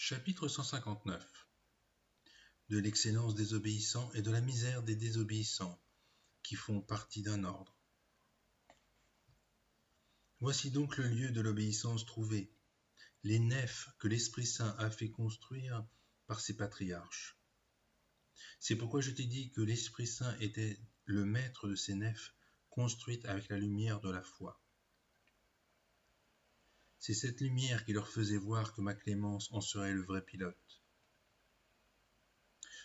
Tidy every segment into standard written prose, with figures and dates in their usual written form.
Chapitre 159 de l'excellence des obéissants et de la misère des désobéissants, qui font partie d'un ordre. Voici donc le lieu de l'obéissance trouvé, les nefs que l'Esprit Saint a fait construire par ses patriarches. C'est pourquoi je t'ai dit que l'Esprit Saint était le maître de ces nefs construites avec la lumière de la foi. C'est cette lumière qui leur faisait voir que ma clémence en serait le vrai pilote.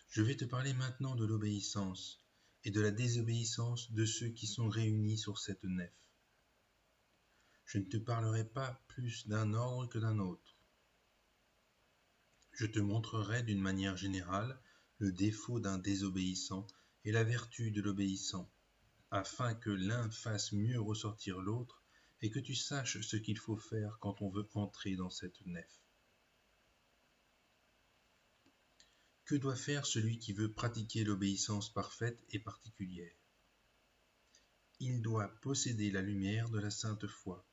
Je vais te parler maintenant de l'obéissance et de la désobéissance de ceux qui sont réunis sur cette nef. Je ne te parlerai pas plus d'un ordre que d'un autre. Je te montrerai d'une manière générale le défaut d'un désobéissant et la vertu de l'obéissant, afin que l'un fasse mieux ressortir l'autre et que tu saches ce qu'il faut faire quand on veut entrer dans cette nef. Que doit faire celui qui veut pratiquer l'obéissance parfaite et particulière? Il doit posséder la lumière de la sainte foi.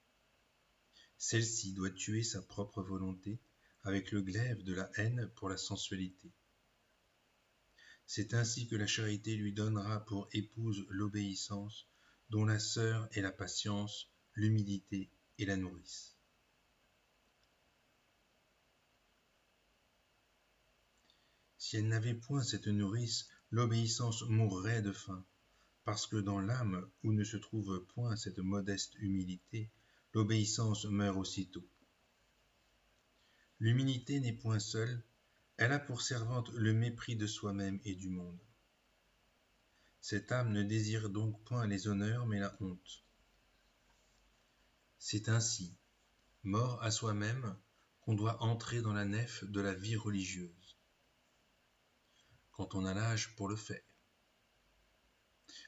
Celle-ci doit tuer sa propre volonté avec le glaive de la haine pour la sensualité. C'est ainsi que la charité lui donnera pour épouse l'obéissance, dont la sœur est la patience, l'humilité et la nourrice. Si elle n'avait point cette nourrice, l'obéissance mourrait de faim, parce que dans l'âme où ne se trouve point cette modeste humilité, l'obéissance meurt aussitôt. L'humilité n'est point seule, elle a pour servante le mépris de soi-même et du monde. Cette âme ne désire donc point les honneurs, mais la honte. C'est ainsi, mort à soi-même, qu'on doit entrer dans la nef de la vie religieuse, quand on a l'âge pour le faire.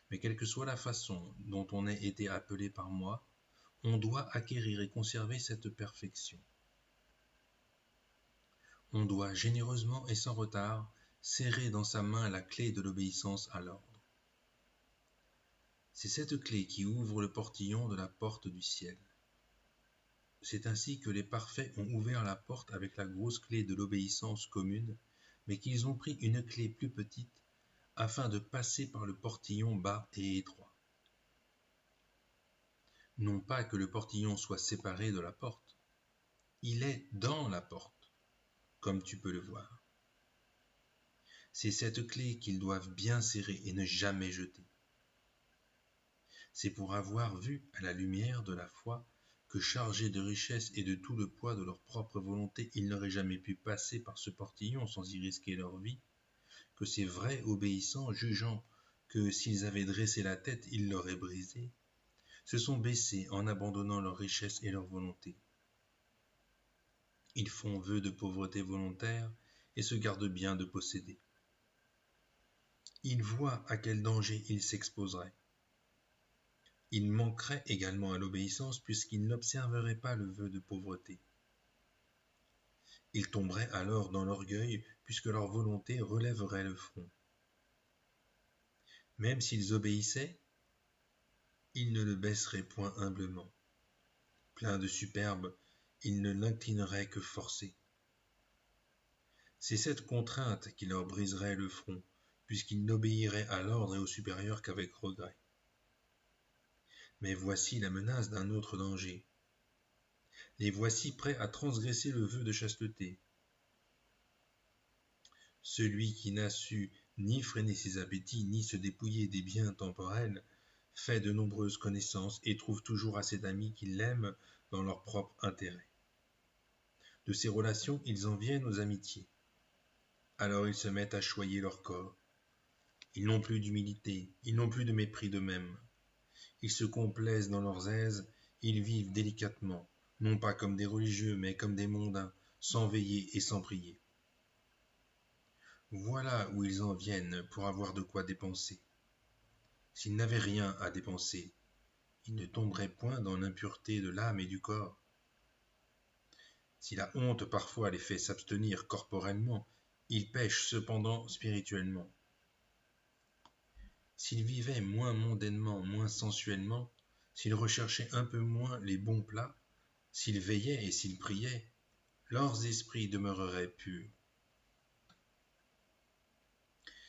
Mais quelle que soit la façon dont on ait été appelé par moi, on doit acquérir et conserver cette perfection. On doit généreusement et sans retard serrer dans sa main la clé de l'obéissance à l'ordre. C'est cette clé qui ouvre le portillon de la porte du ciel. C'est ainsi que les parfaits ont ouvert la porte avec la grosse clé de l'obéissance commune, mais qu'ils ont pris une clé plus petite afin de passer par le portillon bas et étroit. Non pas que le portillon soit séparé de la porte, il est dans la porte, comme tu peux le voir. C'est cette clé qu'ils doivent bien serrer et ne jamais jeter. C'est pour avoir vu à la lumière de la foi que chargés de richesses et de tout le poids de leur propre volonté, ils n'auraient jamais pu passer par ce portillon sans y risquer leur vie, que ces vrais obéissants, jugeant que s'ils avaient dressé la tête, ils l'auraient brisée, se sont baissés en abandonnant leurs richesses et leur volonté. Ils font vœu de pauvreté volontaire et se gardent bien de posséder. Ils voient à quel danger ils s'exposeraient. Ils manqueraient également à l'obéissance puisqu'ils n'observeraient pas le vœu de pauvreté. Ils tomberaient alors dans l'orgueil puisque leur volonté relèverait le front. Même s'ils obéissaient, ils ne le baisseraient point humblement. Pleins de superbe, ils ne l'inclineraient que forcés. C'est cette contrainte qui leur briserait le front, puisqu'ils n'obéiraient à l'ordre et au supérieur qu'avec regret. Mais voici la menace d'un autre danger. Les voici prêts à transgresser le vœu de chasteté. Celui qui n'a su ni freiner ses appétits, ni se dépouiller des biens temporels, fait de nombreuses connaissances et trouve toujours assez d'amis qui l'aiment dans leur propre intérêt. De ces relations, ils en viennent aux amitiés. Alors ils se mettent à choyer leur corps. Ils n'ont plus d'humilité, ils n'ont plus de mépris d'eux-mêmes. Ils se complaisent dans leurs aises, ils vivent délicatement, non pas comme des religieux, mais comme des mondains, sans veiller et sans prier. Voilà où ils en viennent pour avoir de quoi dépenser. S'ils n'avaient rien à dépenser, ils ne tomberaient point dans l'impureté de l'âme et du corps. Si la honte parfois les fait s'abstenir corporellement, ils pêchent cependant spirituellement. S'ils vivaient moins mondainement, moins sensuellement, s'ils recherchaient un peu moins les bons plats, s'ils veillaient et s'ils priaient, leurs esprits demeureraient purs.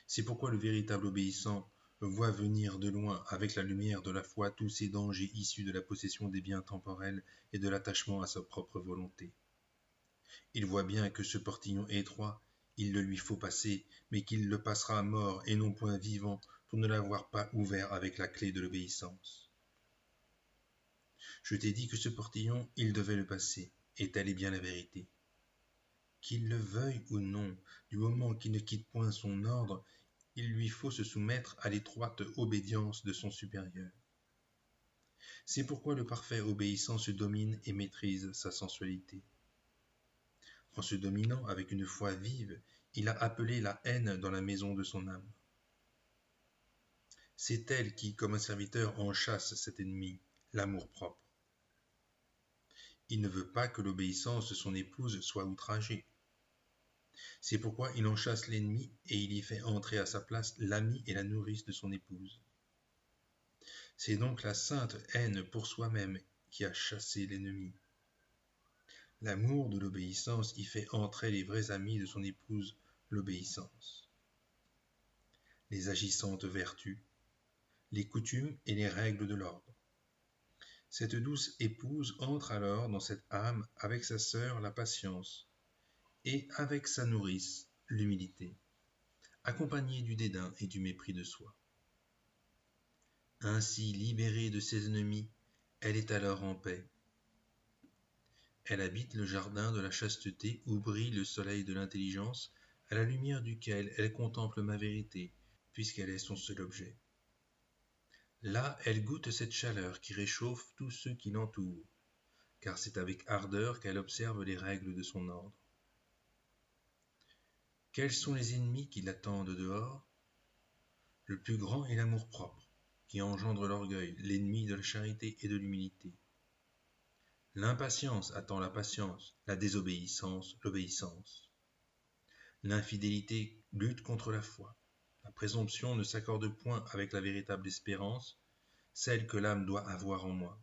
C'est pourquoi le véritable obéissant voit venir de loin, avec la lumière de la foi, tous ces dangers issus de la possession des biens temporels et de l'attachement à sa propre volonté. Il voit bien que ce portillon étroit, il le lui faut passer, mais qu'il le passera mort et non point vivant pour ne l'avoir pas ouvert avec la clé de l'obéissance. Je t'ai dit que ce portillon, il devait le passer, et telle est bien la vérité. Qu'il le veuille ou non, du moment qu'il ne quitte point son ordre, il lui faut se soumettre à l'étroite obédience de son supérieur. C'est pourquoi le parfait obéissant se domine et maîtrise sa sensualité. En se dominant avec une foi vive, il a appelé la haine dans la maison de son âme. C'est elle qui, comme un serviteur, enchasse cet ennemi, l'amour-propre. Il ne veut pas que l'obéissance de son épouse soit outragée. C'est pourquoi il en chasse l'ennemi et il y fait entrer à sa place l'ami et la nourrice de son épouse. C'est donc la sainte haine pour soi-même qui a chassé l'ennemi. L'amour de l'obéissance y fait entrer les vrais amis de son épouse, l'obéissance. Les agissantes vertus, les coutumes et les règles de l'ordre. Cette douce épouse entre alors dans cette âme avec sa sœur la patience et avec sa nourrice l'humilité, accompagnée du dédain et du mépris de soi. Ainsi libérée de ses ennemis, elle est alors en paix. Elle habite le jardin de la chasteté où brille le soleil de l'intelligence, à la lumière duquel elle contemple ma vérité, puisqu'elle est son seul objet. Là, elle goûte cette chaleur qui réchauffe tous ceux qui l'entourent, car c'est avec ardeur qu'elle observe les règles de son ordre. Quels sont les ennemis qui l'attendent dehors? Le plus grand est l'amour-propre, qui engendre l'orgueil, l'ennemi de la charité et de l'humilité. L'impatience attend la patience, la désobéissance, l'obéissance. L'infidélité lutte contre la foi. La présomption ne s'accorde point avec la véritable espérance, celle que l'âme doit avoir en moi.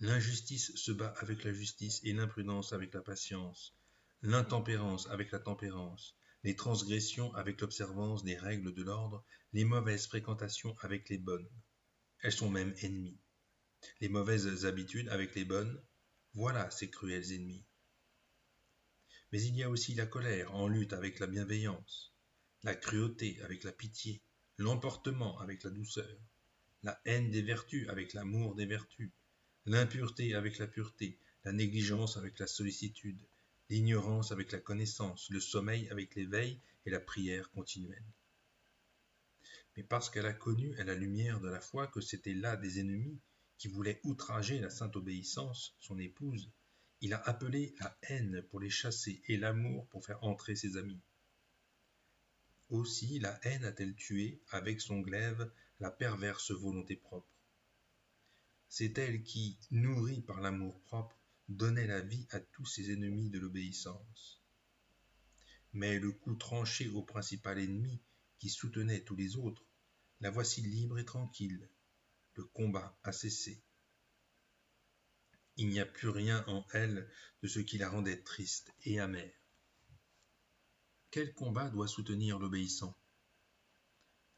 L'injustice se bat avec la justice et l'imprudence avec la patience, l'intempérance avec la tempérance, les transgressions avec l'observance des règles de l'ordre, les mauvaises fréquentations avec les bonnes. Elles sont même ennemies. Les mauvaises habitudes avec les bonnes, voilà ces cruels ennemis. Mais il y a aussi la colère en lutte avec la bienveillance, la cruauté avec la pitié, l'emportement avec la douceur, la haine des vertus avec l'amour des vertus, l'impureté avec la pureté, la négligence avec la sollicitude, l'ignorance avec la connaissance, le sommeil avec l'éveil et la prière continuelle. Mais parce qu'elle a connu à la lumière de la foi que c'étaient là des ennemis qui voulaient outrager la sainte obéissance, son épouse, il a appelé la haine pour les chasser et l'amour pour faire entrer ses amis. Aussi la haine a-t-elle tué, avec son glaive, la perverse volonté propre. C'est elle qui, nourrie par l'amour-propre, donnait la vie à tous ses ennemis de l'obéissance. Mais le coup tranché au principal ennemi, qui soutenait tous les autres, la voici libre et tranquille. Le combat a cessé. Il n'y a plus rien en elle de ce qui la rendait triste et amère. Quel combat doit soutenir l'obéissant?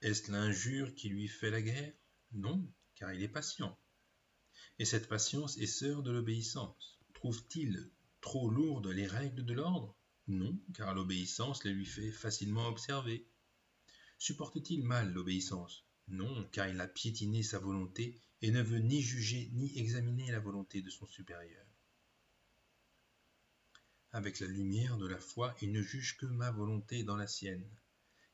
Est-ce l'injure qui lui fait la guerre? Non, car il est patient. Et cette patience est sœur de l'obéissance. Trouve-t-il trop lourdes les règles de l'ordre? Non, car l'obéissance les lui fait facilement observer. Supporte-t-il mal l'obéissance? Non, car il a piétiné sa volonté et ne veut ni juger ni examiner la volonté de son supérieur. Avec la lumière de la foi, il ne juge que ma volonté dans la sienne,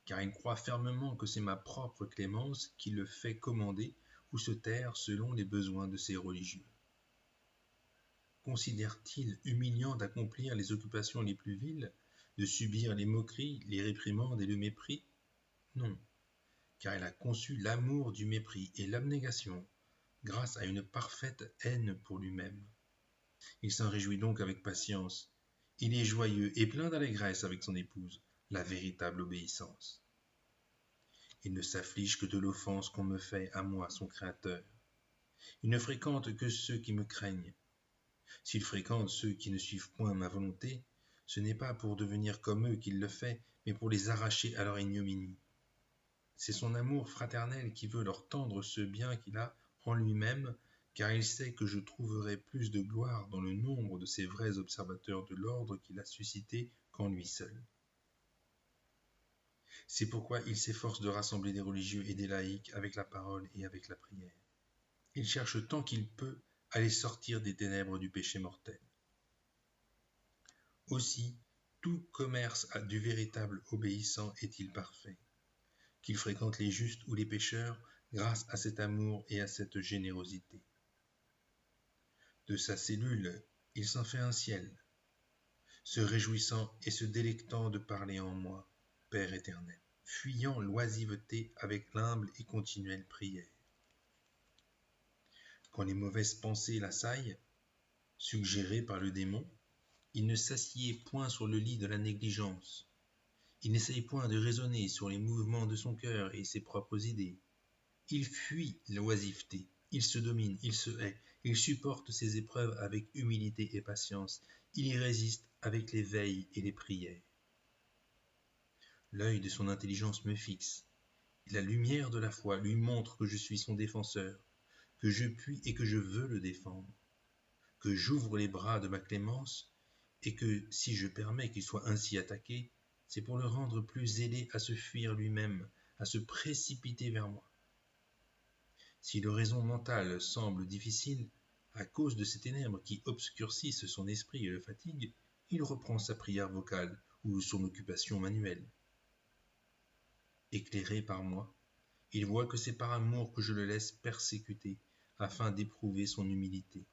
car il croit fermement que c'est ma propre clémence qui le fait commander ou se taire selon les besoins de ses religieux. Considère-t-il humiliant d'accomplir les occupations les plus viles, de subir les moqueries, les réprimandes et le mépris? Non, car il a conçu l'amour du mépris et l'abnégation grâce à une parfaite haine pour lui-même. Il s'en réjouit donc avec patience. Il est joyeux et plein d'allégresse avec son épouse, la véritable obéissance. Il ne s'afflige que de l'offense qu'on me fait à moi, son Créateur. Il ne fréquente que ceux qui me craignent. S'il fréquente ceux qui ne suivent point ma volonté, ce n'est pas pour devenir comme eux qu'il le fait, mais pour les arracher à leur ignominie. C'est son amour fraternel qui veut leur tendre ce bien qu'il a en lui-même, car il sait que je trouverai plus de gloire dans le nombre de ces vrais observateurs de l'ordre qu'il a suscité qu'en lui seul. C'est pourquoi il s'efforce de rassembler des religieux et des laïcs avec la parole et avec la prière. Il cherche tant qu'il peut à les sortir des ténèbres du péché mortel. Aussi, tout commerce du véritable obéissant est-il parfait, qu'il fréquente les justes ou les pécheurs grâce à cet amour et à cette générosité. De sa cellule, il s'en fait un ciel, se réjouissant et se délectant de parler en moi, Père éternel, fuyant l'oisiveté avec l'humble et continuelle prière. Quand les mauvaises pensées l'assaillent, suggérées par le démon, il ne s'assied point sur le lit de la négligence. Il n'essaye point de raisonner sur les mouvements de son cœur et ses propres idées. Il fuit l'oisiveté, il se domine, il se hait, il supporte ses épreuves avec humilité et patience, il y résiste avec les veilles et les prières. L'œil de son intelligence me fixe, et la lumière de la foi lui montre que je suis son défenseur, que je puis et que je veux le défendre, que j'ouvre les bras de ma clémence, et que, si je permets qu'il soit ainsi attaqué, c'est pour le rendre plus zélé à se fuir lui-même, à se précipiter vers moi. Si l'oraison mentale semble difficile, à cause de ces ténèbres qui obscurcissent son esprit et le fatiguent, il reprend sa prière vocale ou son occupation manuelle. Éclairé par moi, il voit que c'est par amour que je le laisse persécuter, afin d'éprouver son humilité.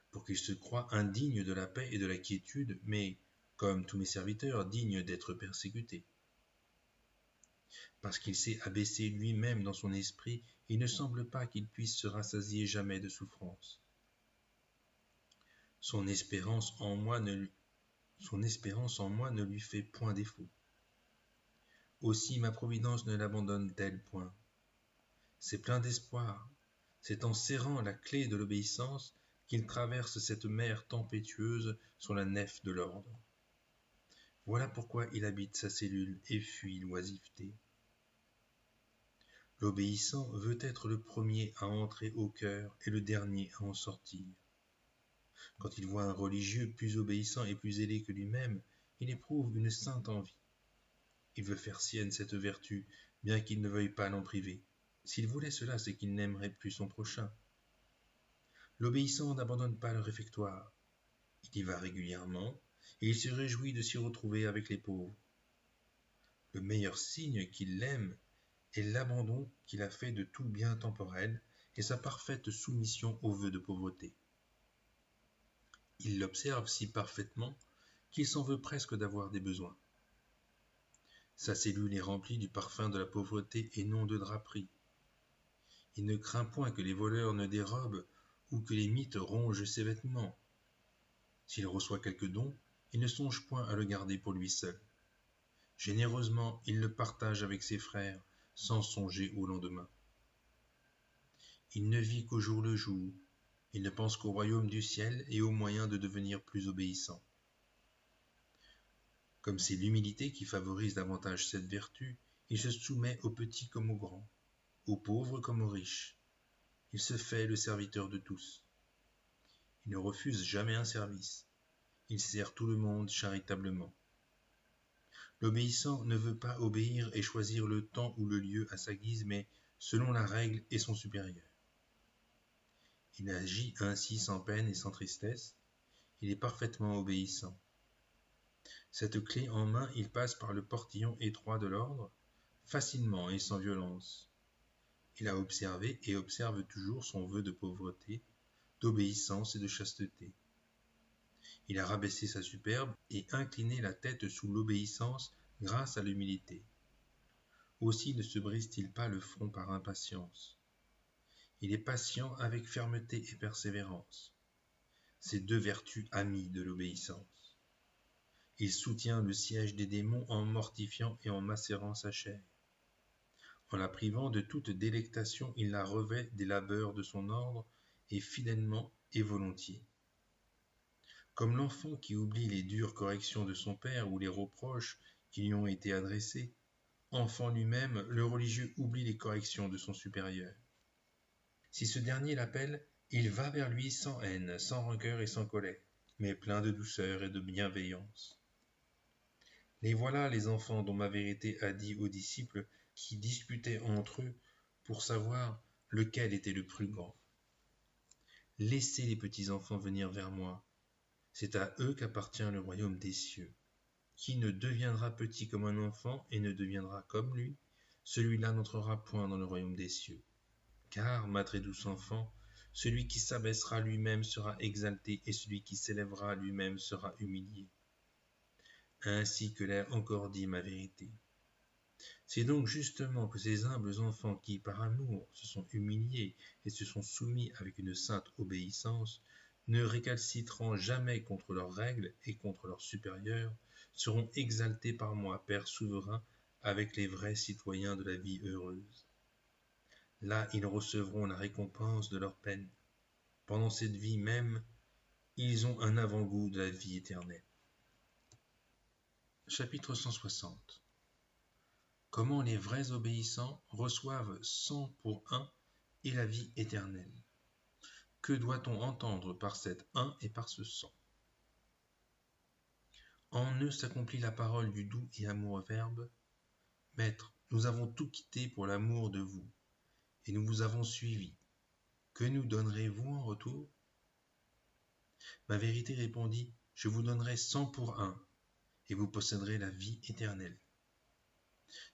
Pour qu'il se croie indigne de la paix et de la quiétude, mais, comme tous mes serviteurs, digne d'être persécuté. Parce qu'il s'est abaissé lui-même dans son esprit, il ne semble pas qu'il puisse se rassasier jamais de souffrance. Son espérance en moi ne lui fait point défaut. Aussi ma providence ne l'abandonne-t-elle point. C'est plein d'espoir, c'est en serrant la clé de l'obéissance qu'il traverse cette mer tempétueuse sur la nef de l'ordre. Voilà pourquoi il habite sa cellule et fuit l'oisiveté. L'obéissant veut être le premier à entrer au cœur et le dernier à en sortir. Quand il voit un religieux plus obéissant et plus zélé que lui-même, il éprouve une sainte envie. Il veut faire sienne cette vertu, bien qu'il ne veuille pas l'en priver. S'il voulait cela, c'est qu'il n'aimerait plus son prochain. L'obéissant n'abandonne pas le réfectoire. Il y va régulièrement, et il se réjouit de s'y retrouver avec les pauvres. Le meilleur signe qu'il l'aime est l'abandon qu'il a fait de tout bien temporel et sa parfaite soumission aux vœux de pauvreté. Il l'observe si parfaitement qu'il s'en veut presque d'avoir des besoins. Sa cellule est remplie du parfum de la pauvreté et non de draperie. Il ne craint point que les voleurs ne dérobent ou que les mites rongent ses vêtements. S'il reçoit quelque don, il ne songe point à le garder pour lui seul. Généreusement, il le partage avec ses frères, sans songer au lendemain. Il ne vit qu'au jour le jour, il ne pense qu'au royaume du ciel et aux moyens de devenir plus obéissant. Comme c'est l'humilité qui favorise davantage cette vertu, il se soumet aux petits comme aux grands, aux pauvres comme aux riches. Il se fait le serviteur de tous. Il ne refuse jamais un service. Il sert tout le monde charitablement. L'obéissant ne veut pas obéir et choisir le temps ou le lieu à sa guise, mais selon la règle et son supérieur. Il agit ainsi sans peine et sans tristesse. Il est parfaitement obéissant. Cette clé en main, il passe par le portillon étroit de l'ordre, facilement et sans violence. Il a observé et observe toujours son vœu de pauvreté, d'obéissance et de chasteté. Il a rabaissé sa superbe et incliné la tête sous l'obéissance grâce à l'humilité. Aussi ne se brise-t-il pas le front par impatience. Il est patient avec fermeté et persévérance. Ces deux vertus amies de l'obéissance. Il soutient le siège des démons en mortifiant et en macérant sa chair. En la privant de toute délectation, il la revêt des labeurs de son ordre et fidèlement et volontiers. Comme l'enfant qui oublie les dures corrections de son père ou les reproches qui lui ont été adressés, enfant lui-même, le religieux oublie les corrections de son supérieur. Si ce dernier l'appelle, il va vers lui sans haine, sans rancœur et sans colère, mais plein de douceur et de bienveillance. Les voilà les enfants dont ma vérité a dit aux disciples qui disputaient entre eux pour savoir lequel était le plus grand. Laissez les petits enfants venir vers moi, c'est à eux qu'appartient le royaume des cieux. Qui ne deviendra petit comme un enfant et ne deviendra comme lui, celui-là n'entrera point dans le royaume des cieux. Car, ma très douce enfant, celui qui s'abaissera lui-même sera exalté, et celui qui s'élèvera lui-même sera humilié. Ainsi que l'a encore dit ma vérité. C'est donc justement que ces humbles enfants qui, par amour, se sont humiliés et se sont soumis avec une sainte obéissance, ne récalcitrant jamais contre leurs règles et contre leurs supérieurs, seront exaltés par moi, Père souverain, avec les vrais citoyens de la vie heureuse. Là, ils recevront la récompense de leur peine. Pendant cette vie même, ils ont un avant-goût de la vie éternelle. Chapitre 160. Comment les vrais obéissants reçoivent 100 pour 1 et la vie éternelle. Que doit-on entendre par cet 1 et par ce 100? En eux s'accomplit la parole du doux et amoureux Verbe. Maître, nous avons tout quitté pour l'amour de vous, et nous vous avons suivi. Que nous donnerez-vous en retour? Ma vérité répondit, je vous donnerai 100 pour 1, et vous posséderez la vie éternelle.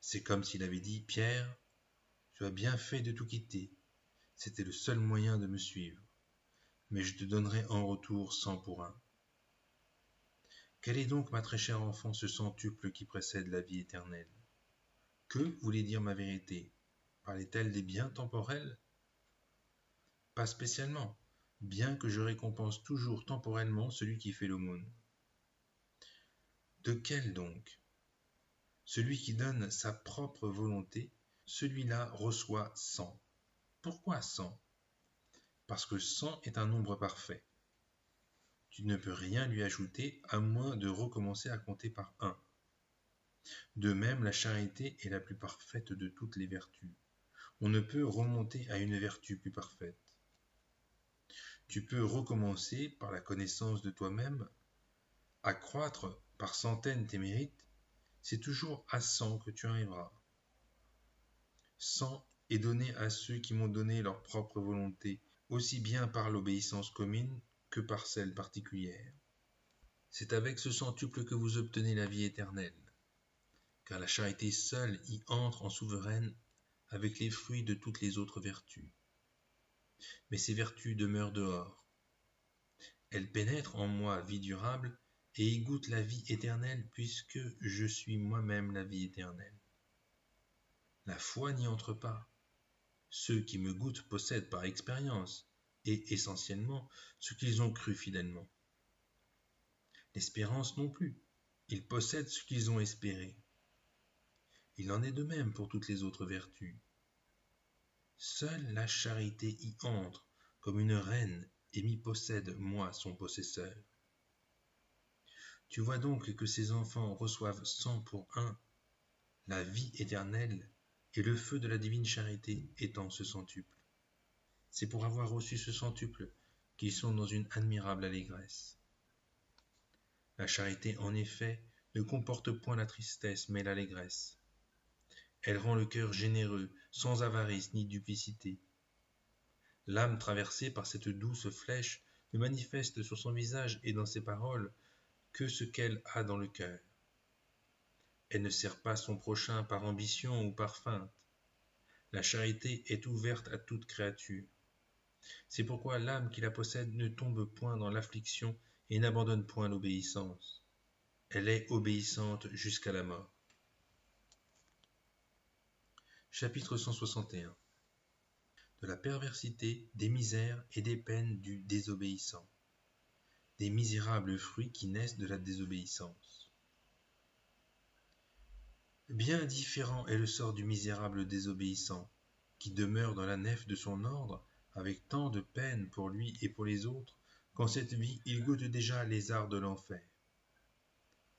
C'est comme s'il avait dit, Pierre, tu as bien fait de tout quitter, c'était le seul moyen de me suivre, mais je te donnerai en retour 100 pour 1. Quel est donc, ma très chère enfant, ce centuple qui précède la vie éternelle? Que voulait dire ma vérité? Parlait-elle des biens temporels? Pas spécialement, bien que je récompense toujours temporellement celui qui fait l'aumône. De quel donc? Celui qui donne sa propre volonté, celui-là reçoit 100. Pourquoi 100? Parce que 100 est un nombre parfait. Tu ne peux rien lui ajouter à moins de recommencer à compter par 1. De même, la charité est la plus parfaite de toutes les vertus. On ne peut remonter à une vertu plus parfaite. Tu peux recommencer par la connaissance de toi-même, accroître par centaines tes mérites, c'est toujours à 100 que tu arriveras. 100 est donné à ceux qui m'ont donné leur propre volonté, aussi bien par l'obéissance commune que par celle particulière. C'est avec ce centuple que vous obtenez la vie éternelle, car la charité seule y entre en souveraine avec les fruits de toutes les autres vertus. Mais ces vertus demeurent dehors. Elles pénètrent en moi vie durable et y goûtent la vie éternelle puisque je suis moi-même la vie éternelle. La foi n'y entre pas. Ceux qui me goûtent possèdent par expérience, et essentiellement ce qu'ils ont cru fidèlement. L'espérance non plus. Ils possèdent ce qu'ils ont espéré. Il en est de même pour toutes les autres vertus. Seule la charité y entre comme une reine et m'y possède, moi, son possesseur. Tu vois donc que ces enfants reçoivent 100 pour 1, la vie éternelle, et le feu de la divine charité étant ce centuple. C'est pour avoir reçu ce centuple qu'ils sont dans une admirable allégresse. La charité, en effet, ne comporte point la tristesse, mais l'allégresse. Elle rend le cœur généreux, sans avarice ni duplicité. L'âme traversée par cette douce flèche ne manifeste sur son visage et dans ses paroles que ce qu'elle a dans le cœur. Elle ne sert pas son prochain par ambition ou par feinte. La charité est ouverte à toute créature. C'est pourquoi l'âme qui la possède ne tombe point dans l'affliction et n'abandonne point l'obéissance. Elle est obéissante jusqu'à la mort. Chapitre 161. De la perversité, des misères et des peines du désobéissant. Des misérables fruits qui naissent de la désobéissance. Bien différent est le sort du misérable désobéissant, qui demeure dans la nef de son ordre avec tant de peine pour lui et pour les autres, qu'en cette vie il goûte déjà les arts de l'enfer.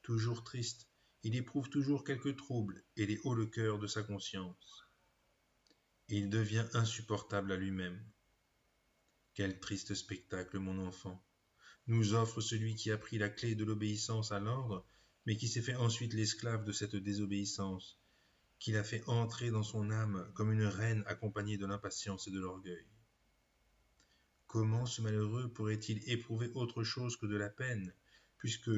Toujours triste, il éprouve toujours quelque trouble et les hauts le cœur de sa conscience. Et il devient insupportable à lui-même. Quel triste spectacle, mon enfant, nous offre celui qui a pris la clé de l'obéissance à l'ordre, mais qui s'est fait ensuite l'esclave de cette désobéissance, qui l'a fait entrer dans son âme comme une reine accompagnée de l'impatience et de l'orgueil. Comment ce malheureux pourrait-il éprouver autre chose que de la peine, puisque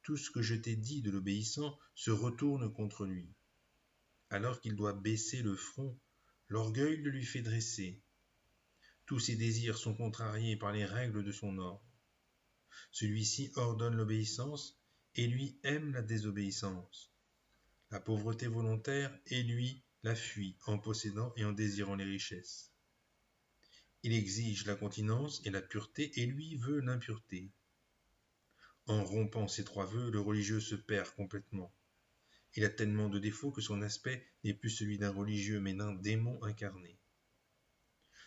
tout ce que je t'ai dit de l'obéissant se retourne contre lui? Alors qu'il doit baisser le front, l'orgueil le lui fait dresser. Tous ses désirs sont contrariés par les règles de son ordre. Celui-ci ordonne l'obéissance, et lui aime la désobéissance. La pauvreté volontaire, et lui la fuit en possédant et en désirant les richesses. Il exige la continence et la pureté, et lui veut l'impureté. En rompant ces trois vœux, le religieux se perd complètement. Il a tellement de défauts que son aspect n'est plus celui d'un religieux, mais d'un démon incarné.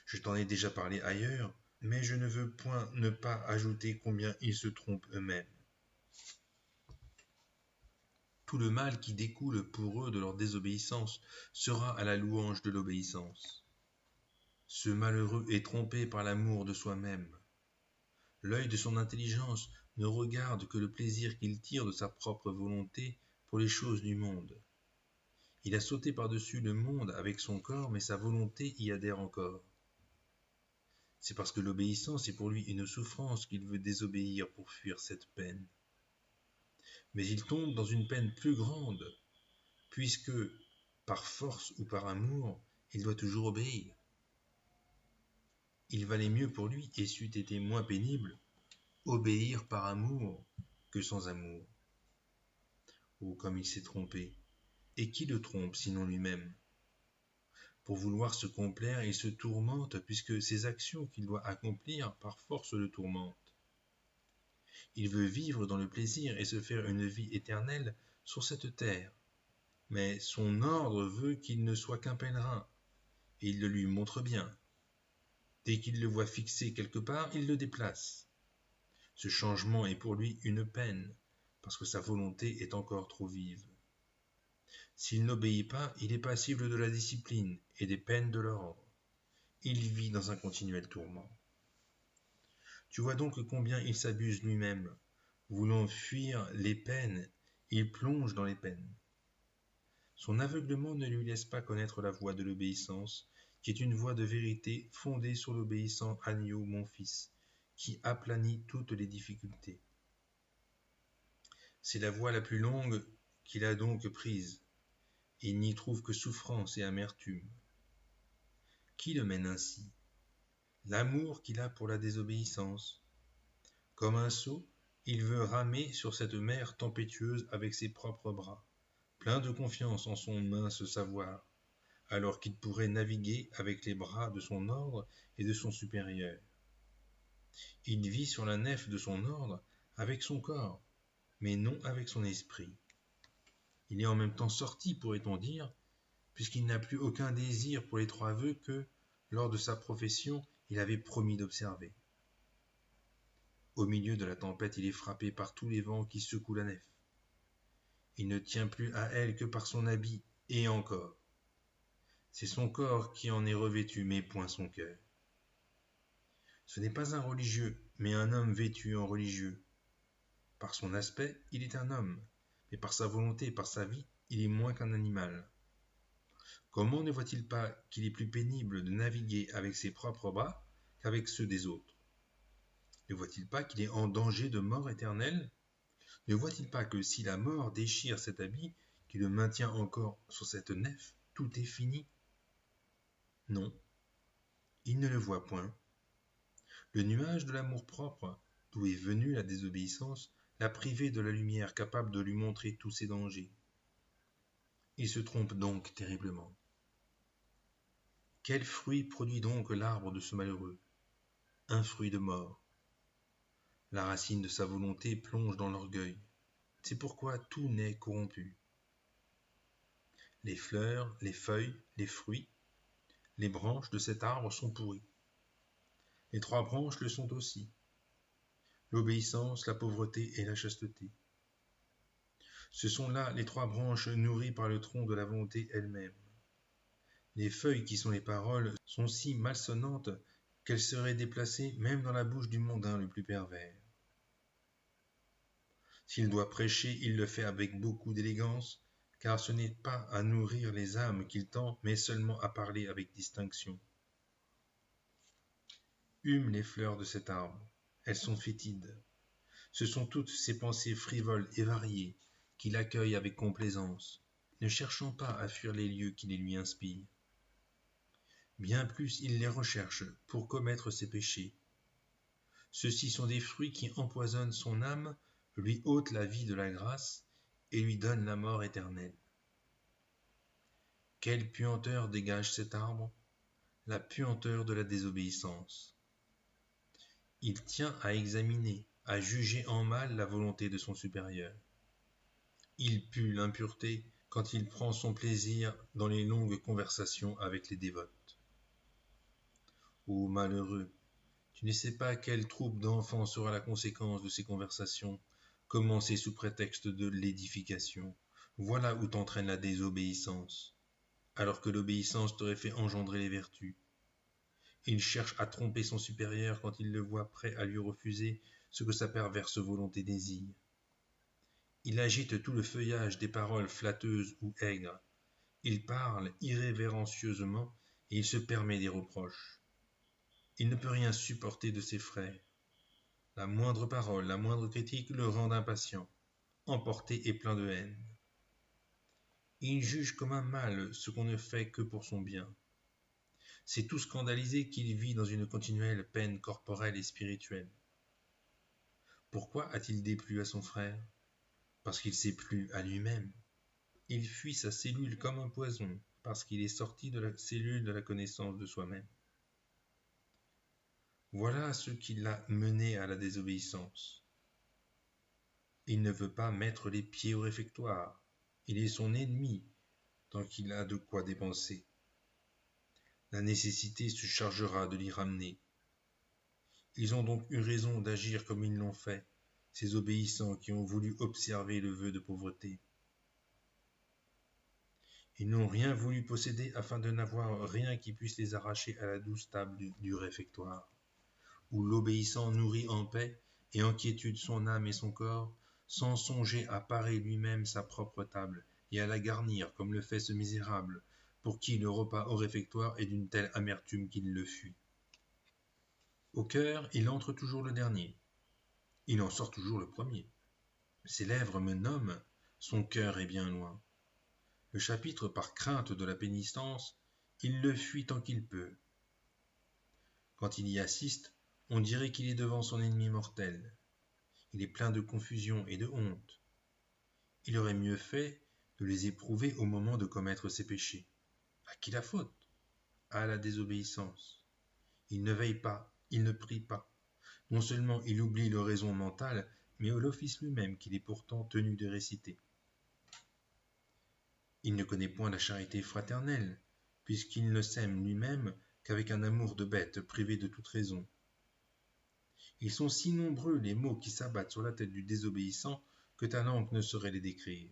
Je t'en ai déjà parlé ailleurs, mais je ne veux point ne pas ajouter combien ils se trompent eux-mêmes. Tout le mal qui découle pour eux de leur désobéissance sera à la louange de l'obéissance. Ce malheureux est trompé par l'amour de soi-même. L'œil de son intelligence ne regarde que le plaisir qu'il tire de sa propre volonté pour les choses du monde. Il a sauté par-dessus le monde avec son corps, mais sa volonté y adhère encore. C'est parce que l'obéissance est pour lui une souffrance qu'il veut désobéir pour fuir cette peine. Mais il tombe dans une peine plus grande, puisque, par force ou par amour, il doit toujours obéir. Il valait mieux pour lui, et c'eût été moins pénible, obéir par amour que sans amour. Oh, comme il s'est trompé! Et qui le trompe sinon lui-même? Pour vouloir se complaire, il se tourmente, puisque ses actions qu'il doit accomplir par force le tourmentent. Il veut vivre dans le plaisir et se faire une vie éternelle sur cette terre. Mais son ordre veut qu'il ne soit qu'un pèlerin, et il le lui montre bien. Dès qu'il le voit fixé quelque part, il le déplace. Ce changement est pour lui une peine, parce que sa volonté est encore trop vive. S'il n'obéit pas, il est passible de la discipline et des peines de l'ordre. Il vit dans un continuel tourment. Tu vois donc combien il s'abuse lui-même. Voulant fuir les peines, il plonge dans les peines. Son aveuglement ne lui laisse pas connaître la voie de l'obéissance, qui est une voie de vérité fondée sur l'obéissant agneau, mon fils, qui aplanit toutes les difficultés. C'est la voie la plus longue qu'il a donc prise. Il n'y trouve que souffrance et amertume. Qui le mène ainsi? L'amour qu'il a pour la désobéissance. Comme un sot, il veut ramer sur cette mer tempétueuse avec ses propres bras, plein de confiance en son mince savoir, alors qu'il pourrait naviguer avec les bras de son ordre et de son supérieur. Il vit sur la nef de son ordre avec son corps, mais non avec son esprit. Il est en même temps sorti, pourrait-on dire, puisqu'il n'a plus aucun désir pour les trois vœux que, lors de sa profession, il avait promis d'observer. Au milieu de la tempête, il est frappé par tous les vents qui secouent la nef. Il ne tient plus à elle que par son habit, et encore. C'est son corps qui en est revêtu, mais point son cœur. Ce n'est pas un religieux, mais un homme vêtu en religieux. Par son aspect, il est un homme, mais par sa volonté et par sa vie, il est moins qu'un animal. Comment ne voit-il pas qu'il est plus pénible de naviguer avec ses propres bras qu'avec ceux des autres? Ne voit-il pas qu'il est en danger de mort éternelle? Ne voit-il pas que si la mort déchire cet habit qui le maintient encore sur cette nef, tout est fini? Non, il ne le voit point. Le nuage de l'amour-propre, d'où est venue la désobéissance, l'a privé de la lumière capable de lui montrer tous ses dangers. Il se trompe donc terriblement. Quel fruit produit donc l'arbre de ce malheureux? Un fruit de mort. La racine de sa volonté plonge dans l'orgueil. C'est pourquoi tout naît corrompu. Les fleurs, les feuilles, les fruits, les branches de cet arbre sont pourries. Les 3 branches le sont aussi. L'obéissance, la pauvreté et la chasteté. Ce sont là les 3 branches nourries par le tronc de la volonté elle-même. Les feuilles qui sont les paroles sont si malsonnantes qu'elles seraient déplacées même dans la bouche du mondain le plus pervers. S'il doit prêcher, il le fait avec beaucoup d'élégance, car ce n'est pas à nourrir les âmes qu'il tend, mais seulement à parler avec distinction. Hume les fleurs de cet arbre, elles sont fétides. Ce sont toutes ces pensées frivoles et variées qu'il accueille avec complaisance, ne cherchant pas à fuir les lieux qui les lui inspirent. Bien plus il les recherche pour commettre ses péchés. Ceux-ci sont des fruits qui empoisonnent son âme, lui ôtent la vie de la grâce et lui donnent la mort éternelle. Quelle puanteur dégage cet arbre? La puanteur de la désobéissance. Il tient à examiner, à juger en mal la volonté de son supérieur. Il pue l'impureté quand il prend son plaisir dans les longues conversations avec les dévotes. Ô malheureux, tu ne sais pas quel troupe d'enfants sera la conséquence de ces conversations, commencées sous prétexte de l'édification. Voilà où t'entraîne la désobéissance, alors que l'obéissance t'aurait fait engendrer les vertus. Il cherche à tromper son supérieur quand il le voit prêt à lui refuser ce que sa perverse volonté désire. Il agite tout le feuillage des paroles flatteuses ou aigres. Il parle irrévérencieusement et il se permet des reproches. Il ne peut rien supporter de ses frères. La moindre parole, la moindre critique le rend impatient, emporté et plein de haine. Il juge comme un mal ce qu'on ne fait que pour son bien. C'est tout scandalisé qu'il vit dans une continuelle peine corporelle et spirituelle. Pourquoi a-t-il déplu à son frère? Parce qu'il s'est plu à lui-même. Il fuit sa cellule comme un poison, parce qu'il est sorti de la cellule de la connaissance de soi-même. Voilà ce qui l'a mené à la désobéissance. Il ne veut pas mettre les pieds au réfectoire. Il est son ennemi, tant qu'il a de quoi dépenser. La nécessité se chargera de l'y ramener. Ils ont donc eu raison d'agir comme ils l'ont fait, ces obéissants qui ont voulu observer le vœu de pauvreté. Ils n'ont rien voulu posséder afin de n'avoir rien qui puisse les arracher à la douce table du réfectoire, où l'obéissant nourrit en paix et en quiétude son âme et son corps, sans songer à parer lui-même sa propre table et à la garnir comme le fait ce misérable, pour qui le repas au réfectoire est d'une telle amertume qu'il le fuit. Au cœur, il entre toujours le dernier. Il en sort toujours le premier. Ses lèvres me nomment, son cœur est bien loin. Le chapitre, par crainte de la pénitence, il le fuit tant qu'il peut. Quand il y assiste, on dirait qu'il est devant son ennemi mortel. Il est plein de confusion et de honte. Il aurait mieux fait de les éprouver au moment de commettre ses péchés. À qui la faute? À la désobéissance. Il ne veille pas, il ne prie pas. Non seulement il oublie l'oraison mentale, mais l'office lui-même qu'il est pourtant tenu de réciter. Il ne connaît point la charité fraternelle, puisqu'il ne s'aime lui-même qu'avec un amour de bête privé de toute raison. Ils sont si nombreux les maux qui s'abattent sur la tête du désobéissant que ta langue ne saurait les décrire.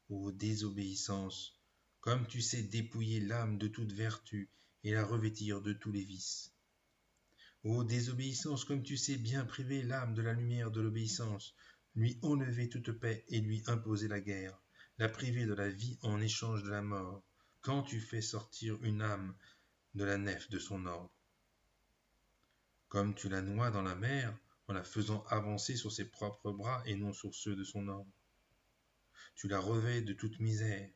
Ô désobéissance, comme tu sais dépouiller l'âme de toute vertu et la revêtir de tous les vices. Ô désobéissance, comme tu sais bien priver l'âme de la lumière de l'obéissance, lui enlever toute paix et lui imposer la guerre, la priver de la vie en échange de la mort, quand tu fais sortir une âme de la nef de son ordre. Comme tu la noies dans la mer en la faisant avancer sur ses propres bras et non sur ceux de son ordre. Tu la revêts de toute misère,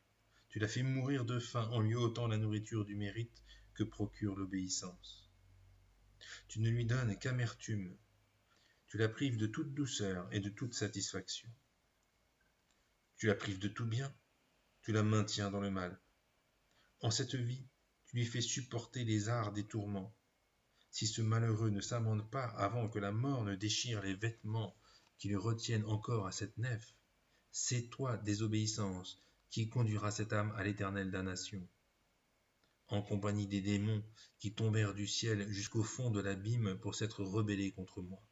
tu la fais mourir de faim en lui ôtant la nourriture du mérite que procure l'obéissance. Tu ne lui donnes qu'amertume, tu la prives de toute douceur et de toute satisfaction. Tu la prives de tout bien, tu la maintiens dans le mal. En cette vie, tu lui fais supporter les arts des tourments. Si ce malheureux ne s'amende pas avant que la mort ne déchire les vêtements qui le retiennent encore à cette nef, c'est toi, désobéissance, qui conduira cette âme à l'éternelle damnation. en compagnie des démons qui tombèrent du ciel jusqu'au fond de l'abîme pour s'être rebellés contre moi.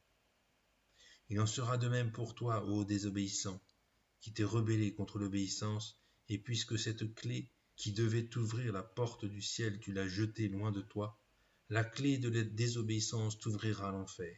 Il en sera de même pour toi, ô désobéissant, qui t'es rebellé contre l'obéissance, et puisque cette clé qui devait t'ouvrir la porte du ciel, tu l'as jetée loin de toi, la clé de la désobéissance t'ouvrira l'enfer.